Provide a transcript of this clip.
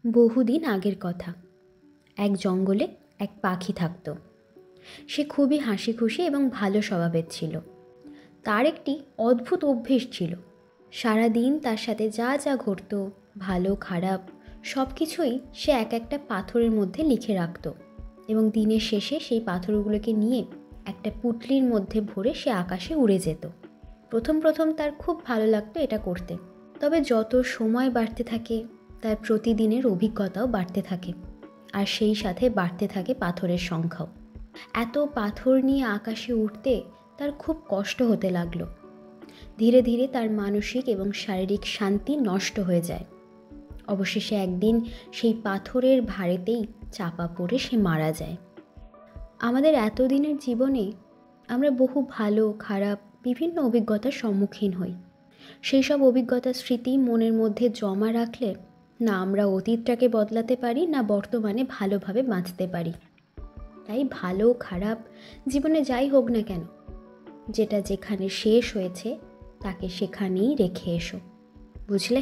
বহুদিন আগের কথা। এক জঙ্গলে এক পাখি থাকত। সে খুবই হাসি খুশি এবং ভালো স্বভাবের ছিল। তার একটি অদ্ভুত অভ্যেস ছিল। সারাদিন তার সাথে যা যা ঘটত, ভালো খারাপ সব কিছুই সে এক একটা পাথরের মধ্যে লিখে রাখত এবং দিনের শেষে সেই পাথরগুলোকে নিয়ে একটা পুঁটলির মধ্যে ভরে সে আকাশে উড়ে যেত। প্রথম প্রথম তার খুব ভালো লাগতো এটা করতে, তবে যত সময় বাড়তে থাকে তার প্রতিদিনের অভিজ্ঞতাও বাড়তে থাকে, আর সেই সাথে বাড়তে থাকে পাথরের সংখ্যাও। এত পাথর নিয়ে আকাশে উঠতে তার খুব কষ্ট হতে লাগলো। ধীরে ধীরে তার মানসিক এবং শারীরিক শান্তি নষ্ট হয়ে যায়। অবশেষে একদিন সেই পাথরের ভারেতেই চাপা পড়ে সে মারা যায়। আমাদের এতদিনের জীবনে আমরা বহু ভালো খারাপ বিভিন্ন অভিজ্ঞতার সম্মুখীন হই। সেই সব অভিজ্ঞতার স্মৃতি মনের মধ্যে জমা রাখলে না আমরা অতীতটাকে বদলাতে পারি, না বর্তমানে ভালোভাবে বাঁচতে পারি। তাই ভালো খারাপ জীবনে যাই হোক না কেন, যেটা যেখানে শেষ হয়েছে তাকে সেখানেই রেখে এসো। বুঝলে?